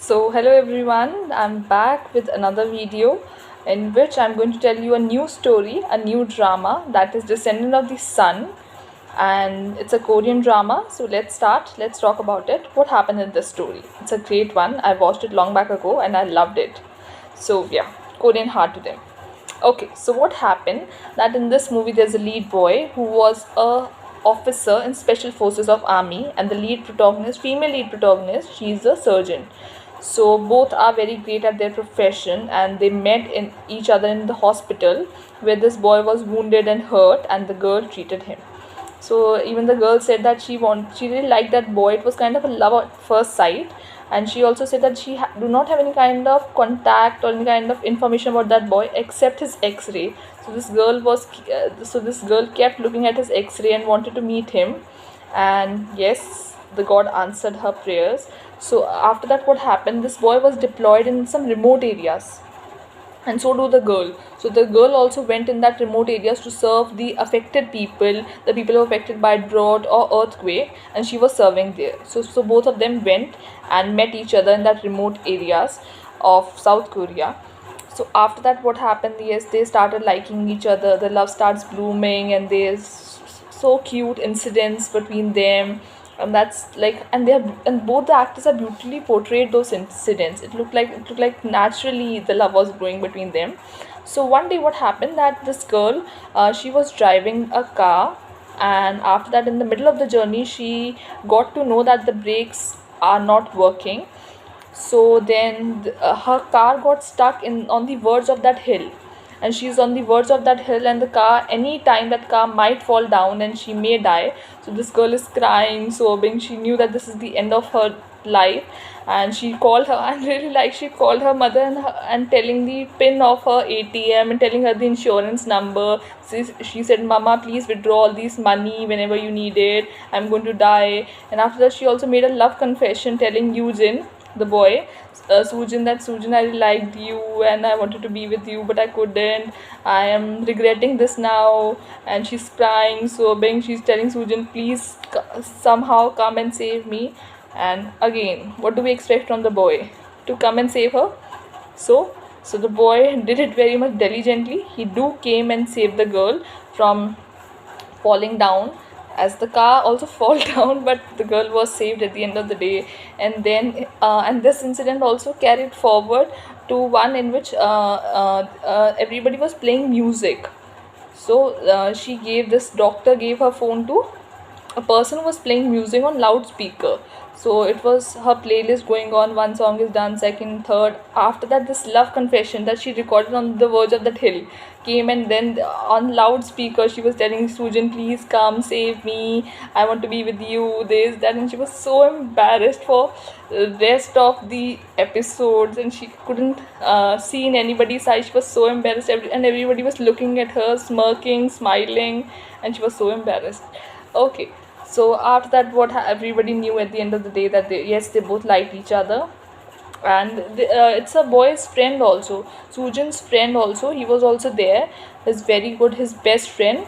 Hello everyone, I'm back with another video in which I'm going to tell you a new story, a new drama that is Descendant of the Sun, and it's a Korean drama. So let's start, let's talk about it. What happened in this story? It's a great one. I watched it long back ago and I loved it. Korean heart to them. Okay, so what happened that in this movie there's a lead boy who was a officer in special forces of army, and the lead protagonist, female lead protagonist, she's a surgeon. So both are very great at their profession, and they met in each other in the hospital where this boy was wounded and hurt and the girl treated him. So even the girl said that she really liked that boy. It was kind of a love at first sight, and she also said that she do not have any kind of contact or any kind of information about that boy except his X-ray. So this girl kept looking at his X-ray and wanted to meet him, and yes, the god answered her prayers. So after that, what happened? This boy was deployed in some remote areas, and so do the girl. So the girl also went in that remote areas to serve the affected people, the people who were affected by drought or earthquake, and she was serving there. So both of them went and met each other in that remote areas of South Korea. So after that, what happened? Yes, they started liking each other, the love starts blooming, and there's so cute incidents between them. And that's like, and both the actors are beautifully portrayed those incidents. It looked like naturally the love was growing between them. So one day what happened that this girl, she was driving a car, and after that, in the middle of the journey, she got to know that the brakes are not working. So then her car got stuck in on the verge of that hill, and she's on the verge of that hill, and the car, any time that car might fall down and she may die. So this girl is crying, sobbing. She knew that this is the end of her life, and she called her and really, like, she called her mother, and telling the pin of her ATM and telling her the insurance number. She said, "Mama, please withdraw all this money whenever you need it. I'm going to die." And after that, she also made a love confession, telling Eugene, the boy, Sujin, I really liked you and I wanted to be with you, but I couldn't. I am regretting this now. And she's crying, sobbing. She's telling Sujin, please somehow come and save me. And again, what do we expect from the boy? To come and save her? So the boy did it very much diligently. He came and saved the girl from falling down, as the car also fall down, but the girl was saved at the end of the day. And then and this incident also carried forward to one in which everybody was playing music. So this doctor gave her phone to a person who was playing music on loudspeaker. So it was her playlist going on. One song is done, second, third. After that, this love confession that she recorded on the verge of that hill came, and then on loudspeaker she was telling Sujin, please come save me. I want to be with you. This, that, and she was so embarrassed for the rest of the episodes, and she couldn't see in anybody's eyes. She was so embarrassed, and everybody was looking at her, smirking, smiling, and she was so embarrassed. Okay, so after that, everybody knew at the end of the day that they both liked each other. And it's a boy's friend also, Sujin's friend also, he was also there. He's very good, his best friend.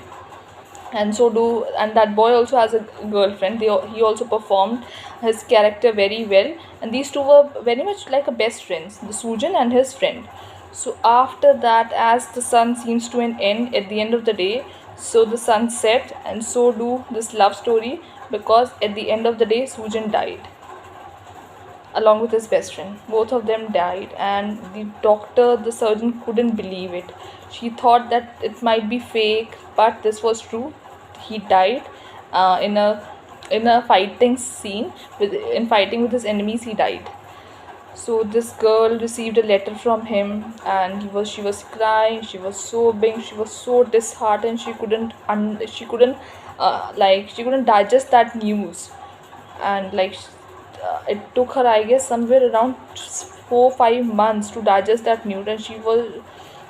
And that boy also has a girlfriend. He also performed his character very well, and these two were very much like a best friends, the Sujin and his friend. So after that, as the sun seems to an end at the end of the day, so the sun set, and so do this love story, because at the end of the day, Sujin died along with his best friend. Both of them died, and the surgeon, couldn't believe it. She thought that it might be fake, but this was true. He died in a fighting scene in fighting with his enemies. He died. So this girl received a letter from him, and she was crying, she was sobbing, she was so disheartened. She couldn't digest that news, and it took her, I guess, somewhere around 4 5 months to digest that news.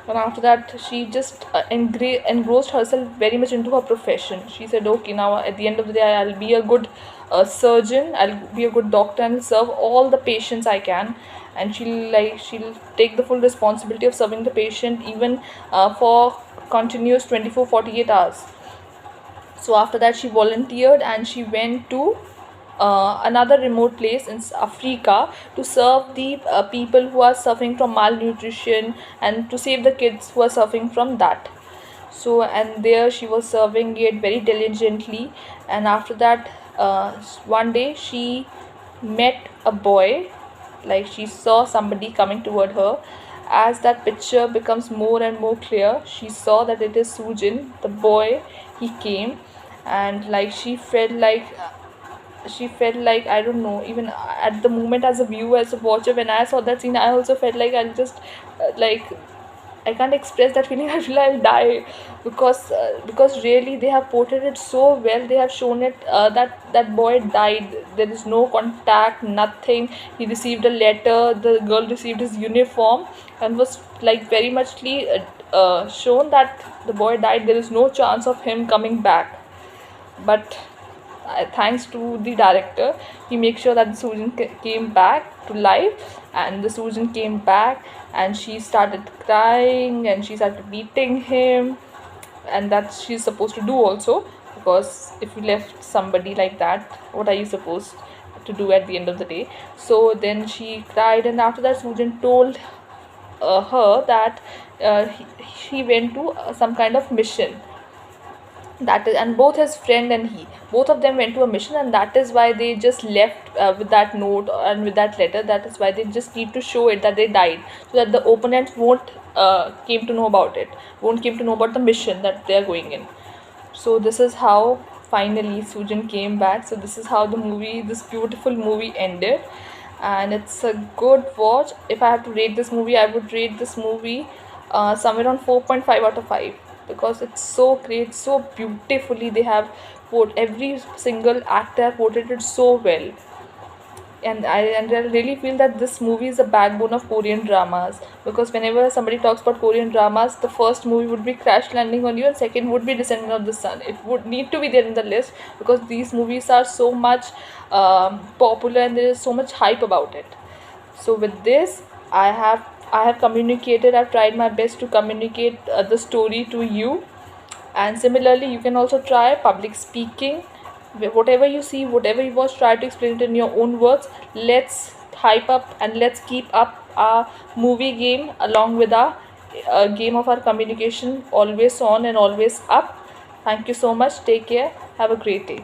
And after that, she just engrossed herself very much into her profession. She said, okay, now at the end of the day, I'll be a good surgeon, I'll be a good doctor, and serve all the patients I can. And she'll take the full responsibility of serving the patient, even for continuous 24 48 hours. So after that, she volunteered and she went to another remote place in Africa to serve the people who are suffering from malnutrition and to save the kids who are suffering from that. So, and there she was serving it very diligently. And after that, one day she met a boy, like she saw somebody coming toward her. As that picture becomes more and more clear, she saw that it is Sujin, the boy. He came, and like she felt like I don't know, even at the moment, as a viewer, as a watcher, when I saw that scene, I also felt like I'll just like I can't express that feeling. I feel I'll die, because really they have portrayed it so well. They have shown it, that that boy died. There is no contact, nothing. He received a letter. The girl received his uniform, and was like very muchly shown that the boy died. There is no chance of him coming back. But thanks to the director, he makes sure that the Susan came back to life, and the Susan came back, and she started crying, and she started beating him, and that she's supposed to do also, because if you left somebody like that, what are you supposed to do at the end of the day? So then she cried, and after that Susan told her that she went to some kind of mission, that is, and both his friend and he, both of them went to a mission, and that is why they just left with that note and with that letter. That is why they just need to show it that they died, so that the opponents won't came to know about it, won't came to know about the mission that they are going in. So this is how finally Sujan came back. So this is how this beautiful movie ended, and it's a good watch. If I have to rate this movie, I would rate this movie somewhere on 4.5 out of 5, because it's so great, so beautifully they have put every single actor portrayed it so well. And I really feel that this movie is the backbone of Korean dramas, because whenever somebody talks about Korean dramas, the first movie would be Crash Landing on You, and second would be Descendant of the Sun. It would need to be there in the list, because these movies are so much popular, and there is so much hype about it. So with this, I have communicated. I've tried my best to communicate the story to you, and similarly, you can also try public speaking. Whatever you see, whatever you watch, try to explain it in your own words. Let's hype up and let's keep up our movie game along with our game of our communication, always on and always up. Thank you so much. Take care. Have a great day.